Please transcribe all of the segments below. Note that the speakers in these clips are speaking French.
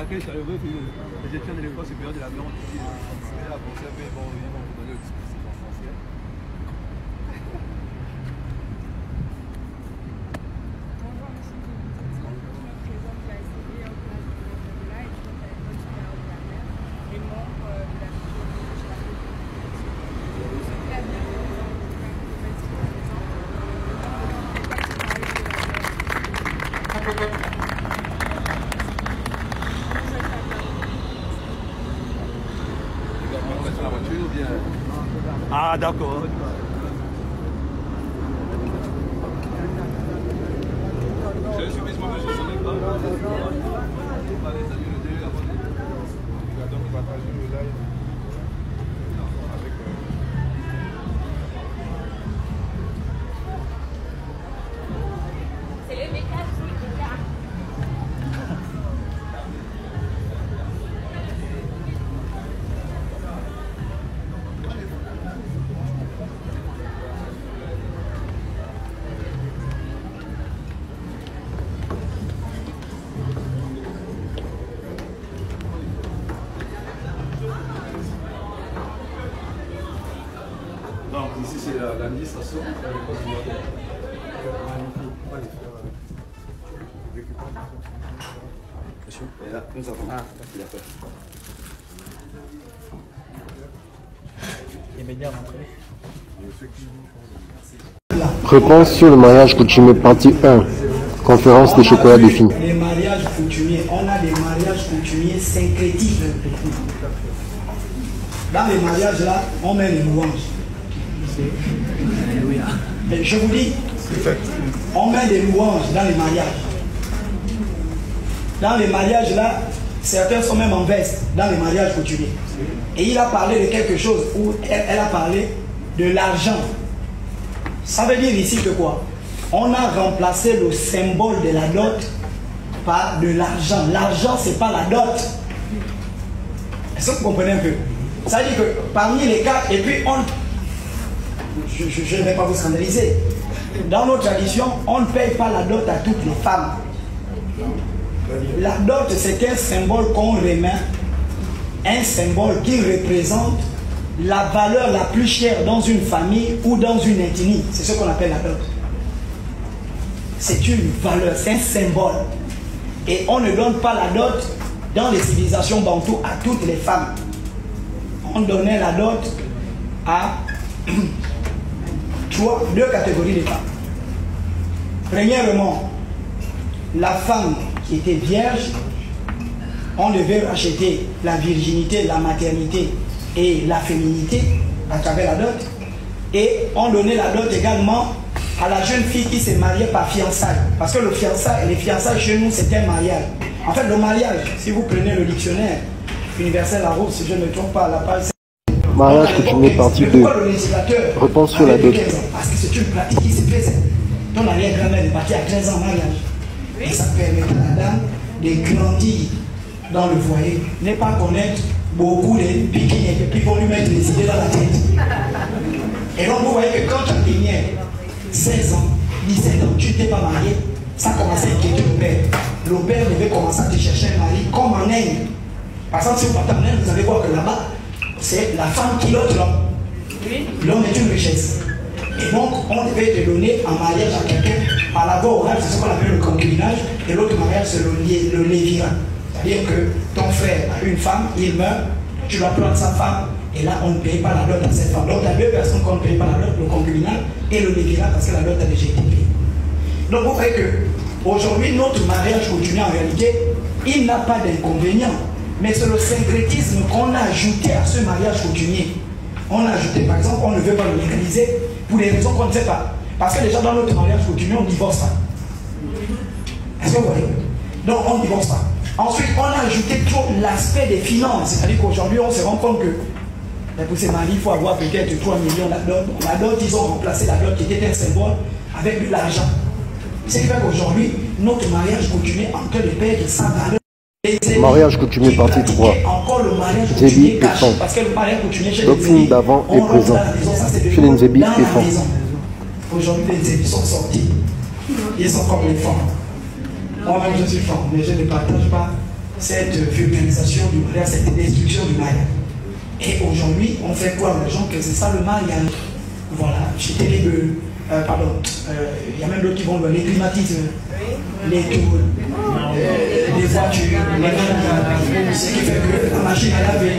laquelle je suis arrivé, la gestion de l'école supérieure de la viande. Elle a pensé, mais bon, ils vont vous donner le dispositif en français. Bonjour, monsieur le président. Je me présente à SCD en place de l'Angola et je suis à l'école supérieure de la mer et membre de la commission de la Je suis très bien présente dans le cadre de La voiture ou bien... Ah, d'accord. Je suis surprise, moi, je ne savais pas. C'est le mécanisme qui est là. Donc ici c'est l'administration. Et là, nous avons il a fait. Réponse sur le mariage coutumier, partie 1. Conférence des chocolats des filles. Les mariages coutumiers, on a des mariages coutumiers syncrétiques. Dans les mariages là, on met les louanges. Mais je vous dis, on met des louanges dans les mariages. Dans les mariages là, certains sont même en veste dans les mariages coutumiers. Et il a parlé de quelque chose où elle a parlé de l'argent. Ça veut dire ici que quoi? On a remplacé le symbole de la dot par de l'argent. L'argent, c'est pas la dot. Est-ce que vous comprenez un peu? Ça veut dire que parmi les cas, et puis je ne vais pas vous scandaliser. Dans nos traditions, on ne paye pas la dot à toutes les femmes. La dot, c'est un symbole qu'on remet, un symbole qui représente la valeur la plus chère dans une famille ou dans une ethnie. C'est ce qu'on appelle la dot. C'est une valeur, c'est un symbole. Et on ne donne pas la dot dans les civilisations bantoues à toutes les femmes. On donnait la dot à deux catégories de femmes. Premièrement, la femme qui était vierge, on devait racheter la virginité, la maternité et la féminité à travers la dot. Et on donnait la dot également à la jeune fille qui s'est mariée par fiançailles. Parce que les fiançailles chez nous, c'était un mariage. En fait, le mariage, si vous prenez le dictionnaire universel Larousse, si je ne me trompe pas, la page... Mariage coutumier, partie 2. Réponse sur la dot. Parce que c'est une pratique qui se faisait. Ton arrière-grand-mère est partie à 13 ans en mariage. Et ça permet à la dame de grandir dans le foyer, ne pas connaître beaucoup de piquets et puis vont lui mettre les idées dans la tête. Et donc vous voyez que quand tu as 16 ans, 17 ans, tu n'étais pas marié, ça commençait à inquiéter le père. Le père devait commencer à te chercher un mari comme en Inde. Par exemple, si vous partez en Inde, vous allez voir que là-bas, c'est la femme qui lote l'homme. L'homme est une richesse. Et donc, on devait te donner en mariage à quelqu'un. Par la voie orale, c'est ce qu'on appelle le concubinage. Et l'autre mariage, c'est le lévirat. C'est-à-dire que ton frère a une femme, il meurt, tu dois prendre sa femme. Et là, on ne paye pas la dot à cette femme. Donc, il y a deux personnes qu'on ne paye pas la dot, le concubinage et le lévirat, parce que la dot a déjà été payée. Donc, vous voyez qu'aujourd'hui, notre mariage coutumier, en réalité, il n'a pas d'inconvénient. Mais c'est le syncrétisme qu'on a ajouté à ce mariage coutumier. On a ajouté, par exemple, on ne veut pas le légaliser pour des raisons qu'on ne sait pas. Parce que déjà dans notre mariage coutumier, on ne divorce pas. Est-ce que vous voyez? Donc on ne divorce pas. Ensuite, on a ajouté trop l'aspect des finances. C'est-à-dire qu'aujourd'hui, on se rend compte que pour ces maris, il faut avoir peut-être 3 millions la dot. La dot, ils ont remplacé la dot qui était un symbole avec de l'argent. Ce qui fait qu'aujourd'hui, notre mariage coutumier en train de perdre sa valeur. Mariage coutumier, partie 3. Zébi et Fan. Doctrine d'avant et présent. Chez les Zébi et Fan. Aujourd'hui, les Zébi sont sortis. Ils sont comme les femmes. Moi-même, je suis femme, mais je ne partage pas cette vulgarisation du mariage, cette destruction du mariage. Et aujourd'hui, on fait croire aux gens que c'est ça le mariage. Voilà, j'étais les pardon, il y a même d'autres qui vont les climatiseurs, les tours, les voitures, ce qui fait que la machine à laver,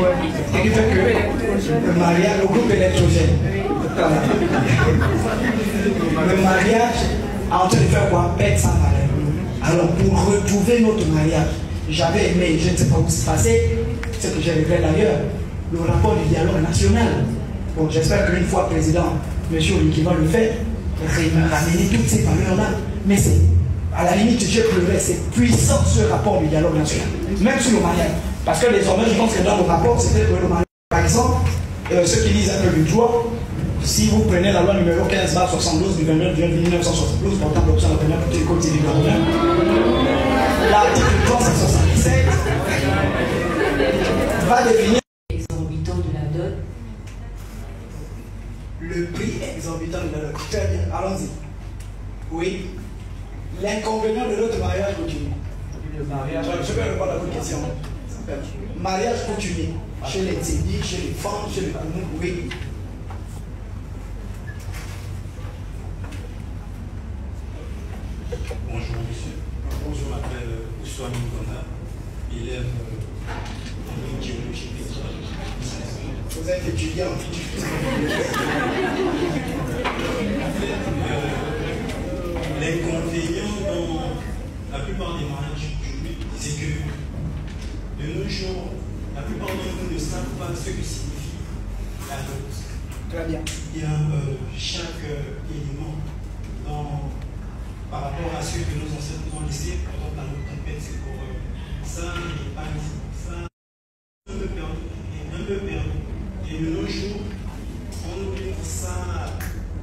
ce qui fait que le mariage, le groupe électrogène. Le mariage est en train de faire quoi? Pète sans valeur. Alors pour retrouver notre mariage, j'avais aimé, je ne sais pas où c'est passé, ce que j'ai révélé d'ailleurs, le rapport du dialogue national. Bon, j'espère qu'une fois président, M. Olinki va le faire, ramener toutes ces valeurs-là. Mais c'est, à la limite, j'ai pleuré, c'est puissant ce rapport du dialogue national, même sur le mariage. Parce que désormais, je pense que dans le rapport, c'était que le mariage, par exemple, ceux qui lisent un peu du droit, si vous prenez la loi numéro 15/72 du 29 juin 1972, portant l'option de la première du Code civil gabonais, l'article 377 va définir exorbitant de la dot. le prix exorbitant de la dot. Très bien, allons-y. Oui. L'inconvénient de notre mariage coutumier. Je vais répondre à votre question. Mariage coutumier. Chez les Tsédi, chez les femmes, chez les Koumou, oui. Bonjour monsieur. Bonjour, je m'appelle Ouswami Kona, élève en géologie pétrolière. Vous êtes étudiant. L'inconvénient dans la plupart des mariages coutumiers, c'est que de nos jours, la plupart d'entre nous ne savent pas ce que signifie la dot. Très bien. Il y a chaque élément par rapport à ce que nos ancêtres nous ont laissé, par exemple la note tempête, c'est pour ça, et pas ça, un peu perdu. Et de nos jours, on oublie ça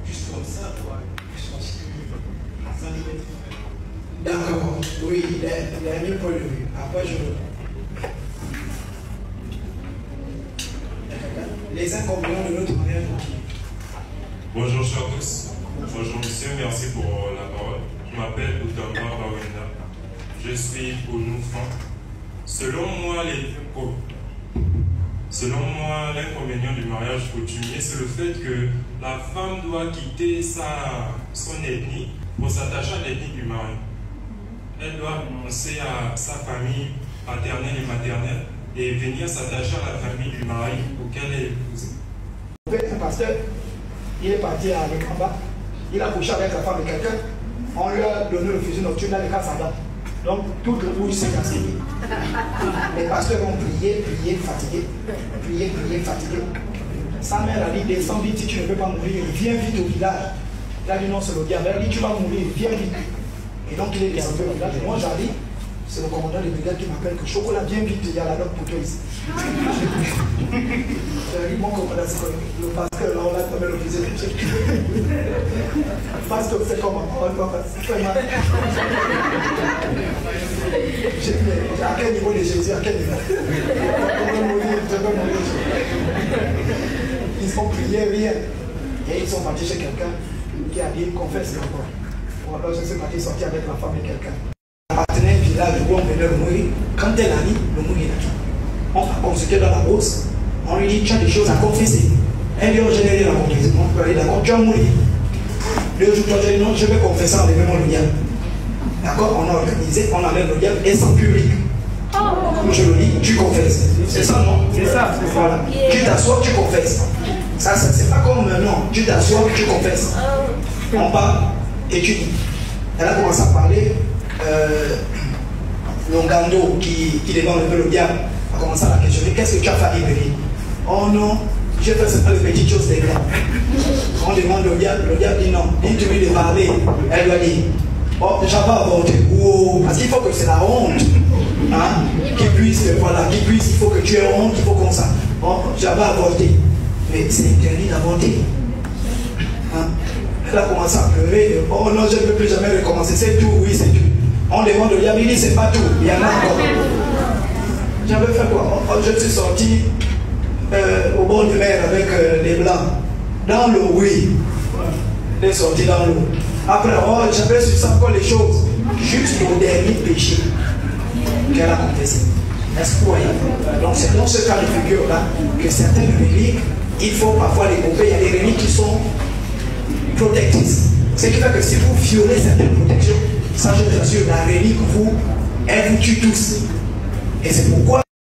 juste comme ça, quoi. Je pense que ça doit être fait. D'accord, oui, il a mieux point de vue. Après, les inconvénients de notre mariage. Bonjour chers tous. Bonjour monsieur, merci pour la parole. Je m'appelle Outamba Bawenda. Je suis Ounoufan. Selon moi, l'inconvénient du mariage coutumier, c'est le fait que la femme doit quitter son ethnie pour s'attacher à l'ethnie du mari. Elle doit renoncer à sa famille paternelle et maternelle et venir s'attacher à la famille du mari auquel elle est épousée. Un pasteur, il est parti à Lekamba, il a couché avec la femme de quelqu'un, on lui a donné le fusil nocturne dans les cas sans dents. Donc toute le bouche s'est cassée. Les pasteurs ont prié, fatigués. Sa mère a dit, descends vite si tu ne veux pas mourir, viens vite au village. Il a dit non, c'est le diable. Elle a dit, tu vas mourir, viens vite. Et donc il est descendu au village. Et moi j'arrive, c'est le commandant de brigade qui m'appelle que Chocolat, viens vite, il y a la note pour toi ici. J'ai dit, mon commandant, c'est quoi? Le pasteur, là, on l'a tombé le fusil. Pasteur, c'est comment? C'est mal. J'ai dit, à quel niveau de Jésus? À quel niveau? Je veux mourir. Ils ont prié, rien. Et ils sont partis chez quelqu'un qui a dit, confesse encore. Bon, alors je suis parti sortir avec la femme de quelqu'un. Appartenait au village où on venait le mourir. Quand elle a dit, le mourir est là. On va consulter dans la brousse. On lui dit, tu as des choses à confesser. Elle dit, oh, j'ai la confession. On peut aller d'accord, tu vas mourir. Le jour où tu as dit, non, je vais confesser en levant le diable. D'accord, on a organisé, on enlève le diable et c'est en public. Comme je le dis, tu confesses. C'est ça, non? C'est ça, c'est ça. Voilà. Tu t'assois, tu confesses. Ça, c'est pas comme non, tu t'assois, tu confesses. On parle et tu dis. Elle a commencé à parler. Longando qui demande un peu le diable a commencé à la questionner. Qu'est-ce que tu as failli me dire? Oh non, j'ai fait seulement les petites choses des grands. On demande le diable dit non. Il te dit de parler. Elle lui a dit, oh, j'avais avorté. Oh, parce qu'il faut que c'est la honte. Hein? Qu'il puisse, il faut que tu aies honte, il faut qu'on ça. Oh, j'avais avorté. Mais c'est interdit d'avorter. Hein? Elle a commencé à pleurer. Oh non, je ne veux plus jamais recommencer. C'est tout, oui, c'est tout. On demande le diable, il dit c'est pas tout, il y en a encore. J'avais fait quoi? Je suis sorti au bord de mer avec les blancs. Dans l'eau, oui. Je suis sorti dans l'eau. Après, j'avais su ça encore les choses. Juste au dernier péché qu'elle a confessé. Est-ce que vous voyez? Donc c'est dans ce cas de figure-là que certaines reliques, il faut parfois les couper. Il y a des reliques qui sont protectrices. Ce qui fait que si vous violez certaines protections, ça je vous assure, la relique elle vous tue tous. Et c'est pourquoi